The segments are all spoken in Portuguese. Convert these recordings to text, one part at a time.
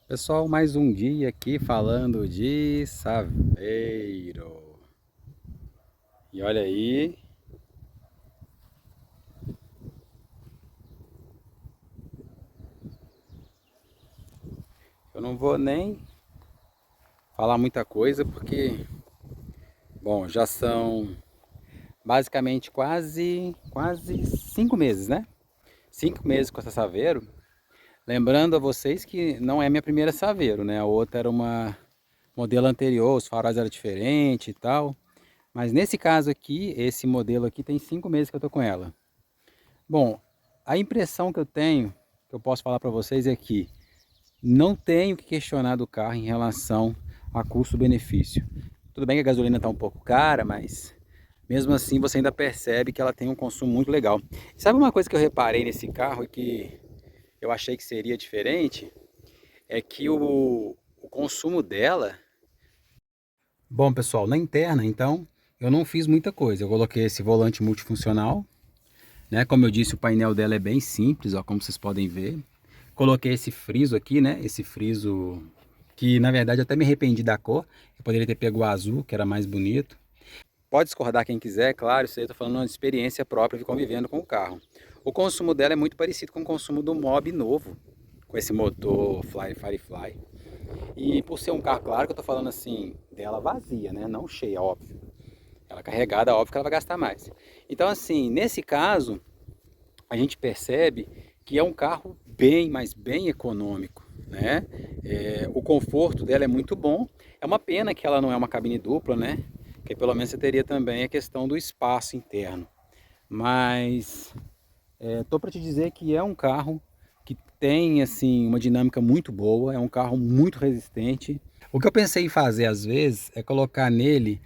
Pessoal, mais um dia aqui falando de Saveiro. E olha aí, eu não vou nem falar muita coisa porque, bom, já são basicamente quase 5 meses, né? 5 meses com essa Saveiro. Lembrando a vocês que não é minha primeira Saveiro, né? A outra era uma modelo anterior, os faróis eram diferentes e tal. Mas nesse caso aqui, esse modelo aqui tem 5 meses que eu tô com ela. Bom, a impressão que eu tenho, que eu posso falar para vocês é que não tenho que questionar do carro em relação a custo-benefício. Tudo bem que a gasolina está um pouco cara, mas mesmo assim você ainda percebe que ela tem um consumo muito legal. Sabe uma coisa que eu reparei nesse carro e que eu achei que seria diferente? É que o consumo dela... Bom, pessoal, na interna, então, eu não fiz muita coisa. Eu coloquei esse volante multifuncional, né? Como eu disse, o painel dela é bem simples, ó, como vocês podem ver. Coloquei esse friso aqui, né? Esse friso que na verdade eu até me arrependi da cor. Eu poderia ter pego o azul, que era mais bonito. Pode discordar quem quiser, claro, isso aí eu tô falando uma experiência própria de convivendo com o carro. O consumo dela é muito parecido com o consumo do Mob novo, com esse motor Firefly. E por ser um carro, claro que eu tô falando assim, dela vazia, né? Não cheia, óbvio. Ela carregada, óbvio que ela vai gastar mais. Então assim, nesse caso, a gente percebe que é um carro bem, mas bem econômico, né? O conforto dela é muito bom. É uma pena que ela não é uma cabine dupla, né? Que pelo menos você teria também a questão do espaço interno. Mas tô para te dizer que é um carro que tem assim uma dinâmica muito boa, é um carro muito resistente. O que eu pensei em fazer às vezes é colocar nele,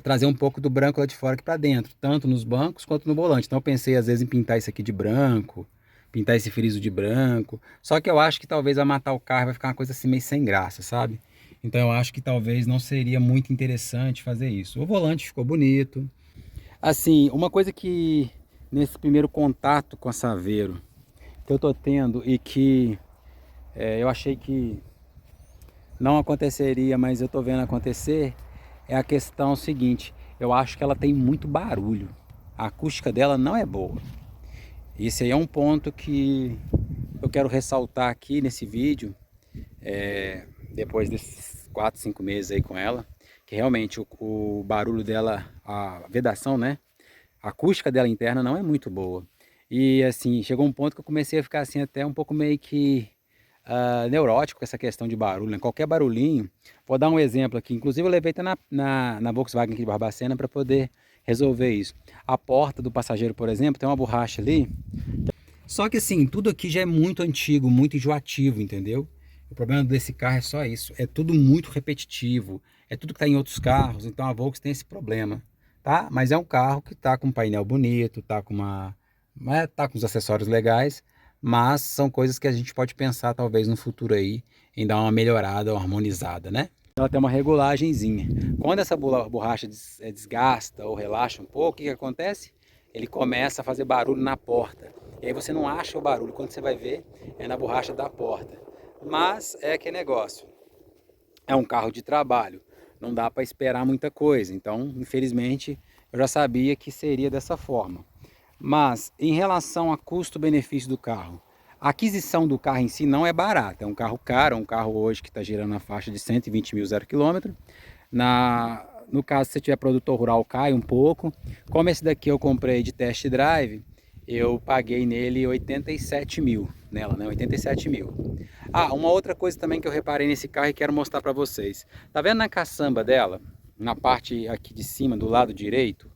trazer um pouco do branco lá de fora aqui para dentro, tanto nos bancos quanto no volante. Então eu pensei às vezes em pintar isso aqui de branco, pintar esse friso de branco. Só que eu acho que talvez vai matar o carro, vai ficar uma coisa assim meio sem graça, sabe? Então eu acho que talvez não seria muito interessante fazer isso. O volante ficou bonito. Assim, uma coisa que nesse primeiro contato com a Saveiro que eu tô tendo e que eu achei que não aconteceria, mas eu tô vendo acontecer, é a questão seguinte: eu acho que ela tem muito barulho. A acústica dela não é boa. Esse aí é um ponto que eu quero ressaltar aqui nesse vídeo, depois desses 4, 5 meses aí com ela, que realmente o barulho dela, a vedação, né? A acústica dela interna não é muito boa. E assim, chegou um ponto que eu comecei a ficar assim até um pouco meio que neurótico com essa questão de barulho, né? Qualquer barulhinho, vou dar um exemplo aqui, inclusive eu levei até na Volkswagen aqui de Barbacena para poder resolver isso. A porta do passageiro, por exemplo, tem uma borracha ali, só que assim, tudo aqui já é muito antigo, muito enjoativo, entendeu? O problema desse carro é só isso, é tudo muito repetitivo, é tudo que está em outros carros, então a Volkswagen tem esse problema, tá? Mas é um carro que está com um painel bonito, tá com tá com os acessórios legais, mas são coisas que a gente pode pensar talvez no futuro aí em dar uma melhorada, uma harmonizada, né? Ela tem uma regulagenzinha. Quando essa borracha desgasta ou relaxa um pouco, o que acontece? Ele começa a fazer barulho na porta. E aí você não acha o barulho, quando você vai ver, é na borracha da porta. Mas é que negócio, é um carro de trabalho, não dá para esperar muita coisa. Então, infelizmente, eu já sabia que seria dessa forma. Mas em relação a custo-benefício do carro, a aquisição do carro em si não é barata. É um carro caro, é um carro hoje que está girando na faixa de 120 mil 0 km. No caso, se você tiver produtor rural, cai um pouco. Como esse daqui eu comprei de test drive, eu paguei nele 87 mil, nela, né? 87 mil. Ah, uma outra coisa também que eu reparei nesse carro e quero mostrar para vocês. Tá vendo na caçamba dela, na parte aqui de cima, do lado direito?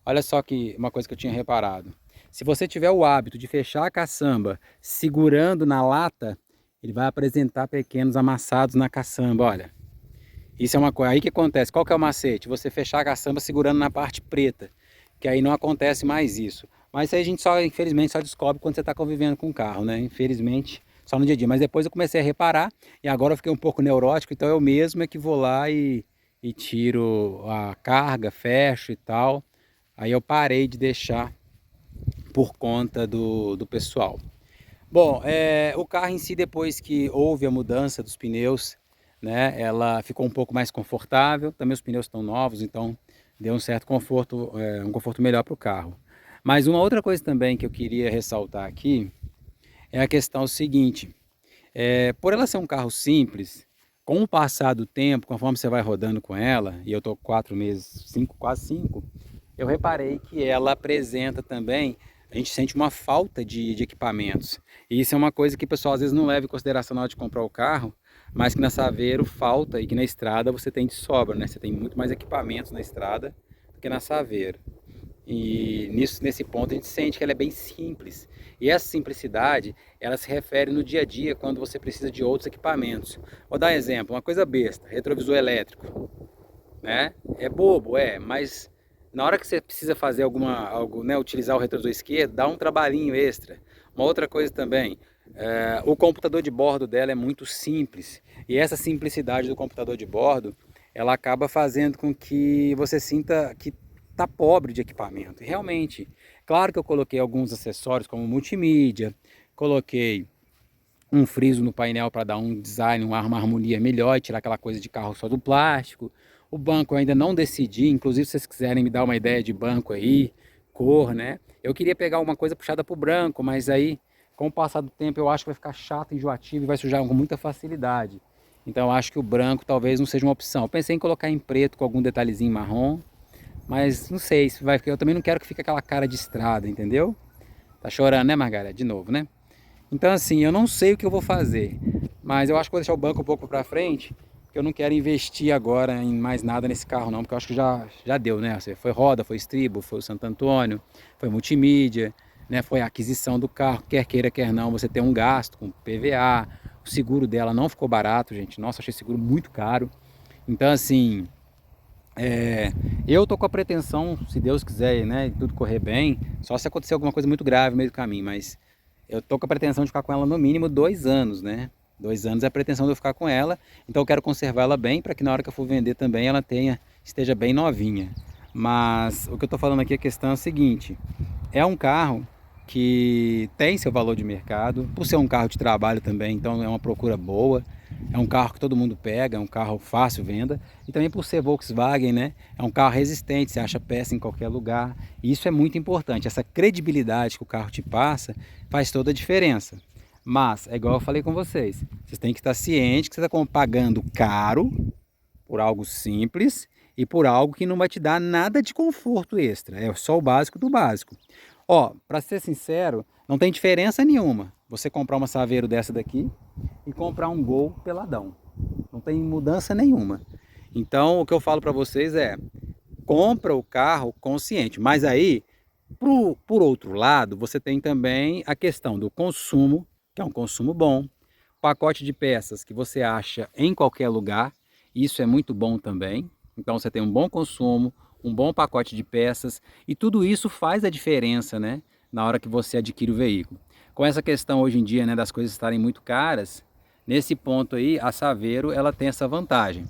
Olha só que uma coisa que eu tinha reparado. Se você tiver o hábito de fechar a caçamba segurando na lata, ele vai apresentar pequenos amassados na caçamba, olha. Isso é uma coisa. Aí que acontece? Qual que é o macete? Você fechar a caçamba segurando na parte preta, que aí não acontece mais isso. Mas isso aí a gente só, infelizmente, só descobre quando você está convivendo com o carro, né? Infelizmente, só no dia a dia. Mas depois eu comecei a reparar e agora eu fiquei um pouco neurótico, então eu mesmo é que vou lá e tiro a carga, fecho e tal. Aí eu parei de deixar por conta do pessoal. Bom, o carro em si, depois que houve a mudança dos pneus, né, ela ficou um pouco mais confortável. Também os pneus estão novos, então deu um certo conforto, um conforto melhor para o carro. Mas uma outra coisa também que eu queria ressaltar aqui é a questão seguinte: por ela ser um carro simples, com o passar do tempo, conforme você vai rodando com ela, e eu estou 4 meses, quase 5, eu reparei que ela apresenta também, a gente sente uma falta de equipamentos. E isso é uma coisa que o pessoal às vezes não leva em consideração na hora de comprar o carro, mas que na Saveiro falta e que na estrada você tem de sobra, né? Você tem muito mais equipamentos na estrada do que na Saveiro. E nesse ponto a gente sente que ela é bem simples. E essa simplicidade, ela se refere no dia a dia quando você precisa de outros equipamentos. Vou dar um exemplo, uma coisa besta, retrovisor elétrico, né? É bobo, mas na hora que você precisa fazer algo, né, utilizar o retrovisor esquerdo, dá um trabalhinho extra. Uma outra coisa também, o computador de bordo dela é muito simples. E essa simplicidade do computador de bordo, ela acaba fazendo com que você sinta que está pobre de equipamento. E realmente, claro que eu coloquei alguns acessórios como multimídia, coloquei um friso no painel para dar um design, uma harmonia melhor e tirar aquela coisa de carro só do plástico. O banco eu ainda não decidi, inclusive se vocês quiserem me dar uma ideia de banco aí, cor, né? Eu queria pegar uma coisa puxada para o branco, mas aí com o passar do tempo eu acho que vai ficar chato, enjoativo e vai sujar com muita facilidade. Então eu acho que o branco talvez não seja uma opção. Eu pensei em colocar em preto com algum detalhezinho marrom, mas não sei se vai ficar. Eu também não quero que fique aquela cara de estrada, entendeu? Tá chorando, né, Margarida? De novo, né? Então assim, eu não sei o que eu vou fazer, mas eu acho que vou deixar o banco um pouco para frente, porque eu não quero investir agora em mais nada nesse carro não, porque eu acho que já deu, né? Foi roda, foi estribo, foi o Santo Antônio, foi multimídia, né? Foi a aquisição do carro, quer queira, quer não, você tem um gasto com PVA, o seguro dela não ficou barato, gente. Nossa, achei seguro muito caro. Então assim, eu tô com a pretensão, se Deus quiser, né, e tudo correr bem, só se acontecer alguma coisa muito grave no meio do caminho, mas eu tô com a pretensão de ficar com ela no mínimo 2 anos, né? 2 anos é a pretensão de eu ficar com ela, então eu quero conservar ela bem para que na hora que eu for vender também ela esteja bem novinha. Mas o que eu tô falando aqui, a questão é a seguinte: é um carro que tem seu valor de mercado, por ser um carro de trabalho também, então é uma procura boa. É um carro que todo mundo pega, é um carro fácil venda. E também por ser Volkswagen, né? É um carro resistente, você acha peça em qualquer lugar. E isso é muito importante. Essa credibilidade que o carro te passa faz toda a diferença. Mas, é igual eu falei com vocês, vocês têm que estar cientes que você está pagando caro por algo simples e por algo que não vai te dar nada de conforto extra. É só o básico do básico. Ó, para ser sincero, não tem diferença nenhuma você comprar uma Saveiro dessa daqui e comprar um Gol peladão. Não tem mudança nenhuma. Então, o que eu falo para vocês é: compra o carro consciente. Mas aí, por outro lado, você tem também a questão do consumo, que é um consumo bom. Pacote de peças que você acha em qualquer lugar, isso é muito bom também. Então você tem um bom consumo, um bom pacote de peças e tudo isso faz a diferença, né, na hora que você adquire o veículo. Com essa questão hoje em dia, né, das coisas estarem muito caras, nesse ponto aí a Saveiro ela tem essa vantagem.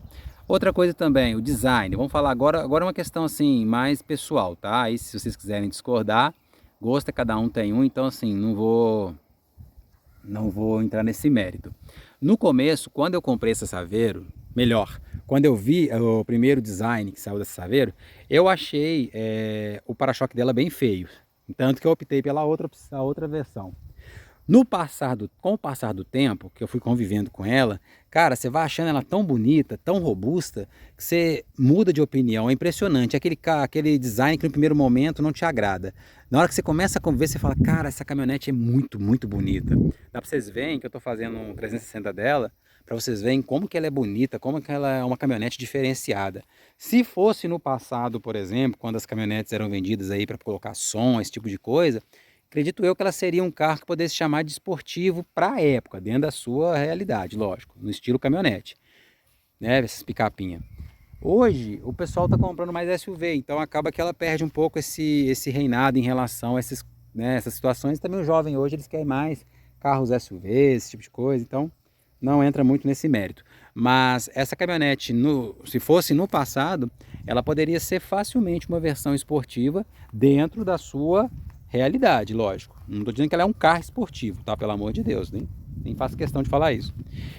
Outra coisa também, o design. Vamos falar agora uma questão assim mais pessoal, tá? Aí se vocês quiserem discordar, gosto cada um tem um, então assim, não vou entrar nesse mérito. No começo, quando eu comprei essa Saveiro, melhor, quando eu vi o primeiro design que saiu dessa Saveiro, eu achei o para-choque dela bem feio. Tanto que eu optei pela outra versão. Com o passar do tempo, que eu fui convivendo com ela, cara, você vai achando ela tão bonita, tão robusta, que você muda de opinião. É impressionante. Aquele design que no primeiro momento não te agrada. Na hora que você começa a conviver, você fala: cara, essa caminhonete é muito, muito bonita. Dá pra vocês verem que eu tô fazendo um 360 dela, para vocês verem como que ela é bonita, como que ela é uma caminhonete diferenciada. Se fosse no passado, por exemplo, quando as caminhonetes eram vendidas aí para colocar som, esse tipo de coisa, acredito eu que ela seria um carro que pudesse chamar de esportivo para a época, dentro da sua realidade, lógico, no estilo caminhonete, né, essas picapinhas. Hoje, o pessoal está comprando mais SUV, então acaba que ela perde um pouco esse reinado em relação a essas situações. Também o jovem hoje, eles querem mais carros SUV, esse tipo de coisa, então não entra muito nesse mérito. Mas essa caminhonete, se fosse no passado, ela poderia ser facilmente uma versão esportiva dentro da sua realidade, lógico. Não estou dizendo que ela é um carro esportivo, tá? Pelo amor de Deus, nem faço questão de falar isso.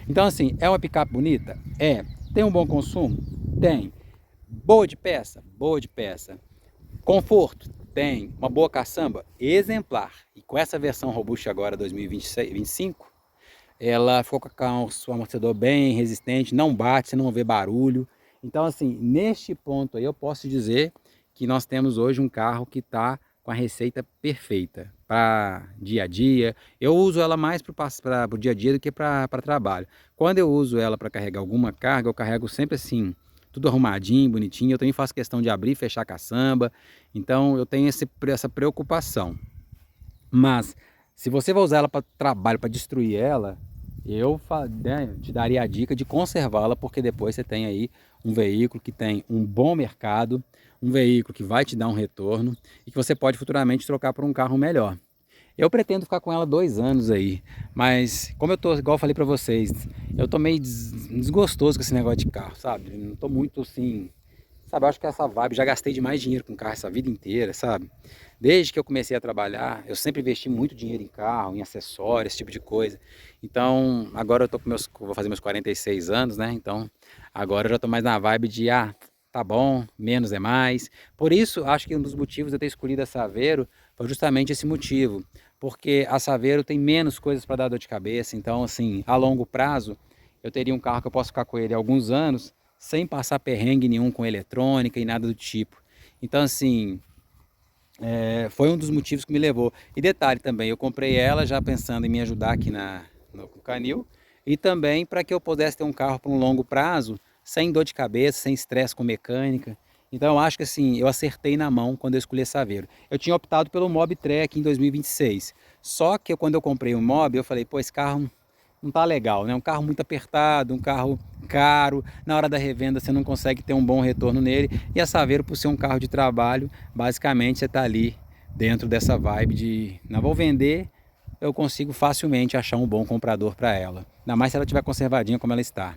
Então assim, é uma picape bonita? É. Tem um bom consumo? Tem. Boa de peça? Boa de peça. Conforto? Tem. Uma boa caçamba? Exemplar. E com essa versão robusta agora 2025, ela ficou com o amortecedor bem resistente, não bate, você não vê barulho. Então assim, neste ponto aí eu posso dizer que nós temos hoje um carro que está com a receita perfeita para dia a dia. Eu uso ela mais para o dia a dia do que para trabalho. Quando eu uso ela para carregar alguma carga, eu carrego sempre assim, tudo arrumadinho, bonitinho. Eu também faço questão de abrir e fechar a caçamba. Então eu tenho essa preocupação. Mas se você vai usar ela para trabalho, para destruir ela, eu te daria a dica de conservá-la, porque depois você tem aí um veículo que tem um bom mercado, um veículo que vai te dar um retorno e que você pode futuramente trocar por um carro melhor. Eu pretendo ficar com ela 2 anos aí, mas como eu tô, igual eu falei para vocês, eu tô meio desgostoso com esse negócio de carro, sabe? Não tô muito assim, sabe? Eu acho que essa vibe, já gastei demais dinheiro com carro essa vida inteira, sabe? Desde que eu comecei a trabalhar, eu sempre investi muito dinheiro em carro, em acessórios, esse tipo de coisa. Então, agora vou fazer meus 46 anos, né? Então, agora eu já tô mais na vibe de, tá bom, menos é mais. Por isso, acho que um dos motivos de eu ter escolhido a Saveiro foi justamente esse motivo. Porque a Saveiro tem menos coisas para dar dor de cabeça. Então, assim, a longo prazo, eu teria um carro que eu posso ficar com ele há alguns anos, sem passar perrengue nenhum com eletrônica e nada do tipo. Então, assim, foi um dos motivos que me levou. E detalhe também, eu comprei ela já pensando em me ajudar aqui no canil, e também para que eu pudesse ter um carro por um longo prazo, sem dor de cabeça, sem estresse com mecânica. Então eu acho que assim, eu acertei na mão quando eu escolhi a Saveiro. Eu tinha optado pelo Mob Trek em 2026. Só que quando eu comprei o Mob, eu falei, pô, esse carro não tá legal, né? Um carro muito apertado, um carro caro, na hora da revenda você não consegue ter um bom retorno nele, e a Saveiro, por ser um carro de trabalho, basicamente você tá ali dentro dessa vibe de, não vou vender, eu consigo facilmente achar um bom comprador para ela, ainda mais se ela estiver conservadinha como ela está.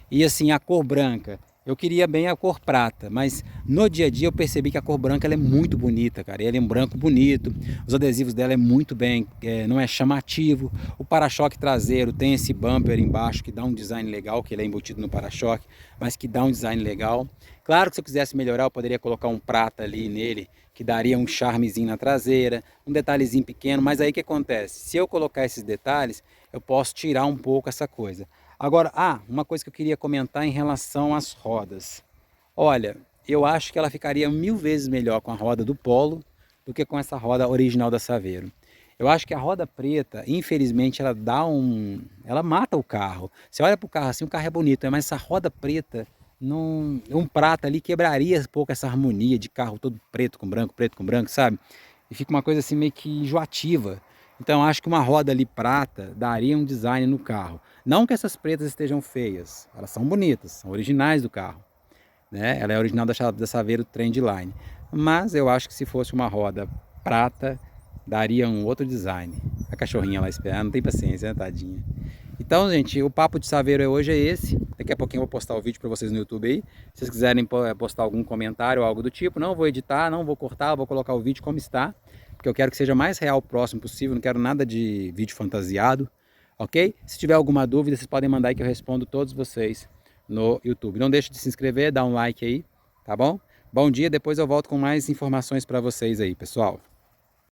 E assim, a cor branca, eu queria bem a cor prata, mas no dia a dia eu percebi que a cor branca ela é muito bonita, cara. Ele é um branco bonito, os adesivos dela é muito bem, não é chamativo. O para-choque traseiro tem esse bumper embaixo que dá um design legal, que ele é embutido no para-choque, mas que dá um design legal. Claro que se eu quisesse melhorar, eu poderia colocar um prata ali nele, que daria um charmezinho na traseira, um detalhezinho pequeno, mas aí o que acontece? Se eu colocar esses detalhes, eu posso tirar um pouco essa coisa. Agora, uma coisa que eu queria comentar em relação às rodas. Olha, eu acho que ela ficaria 1000 vezes melhor com a roda do Polo do que com essa roda original da Saveiro. Eu acho que a roda preta, infelizmente, ela mata o carro. Você olha para o carro assim, o carro é bonito, mas essa roda preta, um prata ali quebraria um pouco essa harmonia de carro todo preto com branco, sabe? E fica uma coisa assim meio que enjoativa. Então acho que uma roda ali prata daria um design no carro. Não que essas pretas estejam feias, elas são bonitas, são originais do carro, né? Ela é original da Saveiro Trendline. Mas eu acho que se fosse uma roda prata, daria um outro design. A cachorrinha lá esperando, não tem paciência, né, tadinha? Então, gente, o papo de Saveiro hoje é esse. Daqui a pouquinho eu vou postar o vídeo para vocês no YouTube aí. Se vocês quiserem postar algum comentário ou algo do tipo, não vou editar, não vou cortar, vou colocar o vídeo como está, porque eu quero que seja mais real próximo possível, não quero nada de vídeo fantasiado, ok? Se tiver alguma dúvida, vocês podem mandar aí que eu respondo todos vocês no YouTube. Não deixe de se inscrever, dar um like aí, tá bom? Bom dia, depois eu volto com mais informações para vocês aí, pessoal.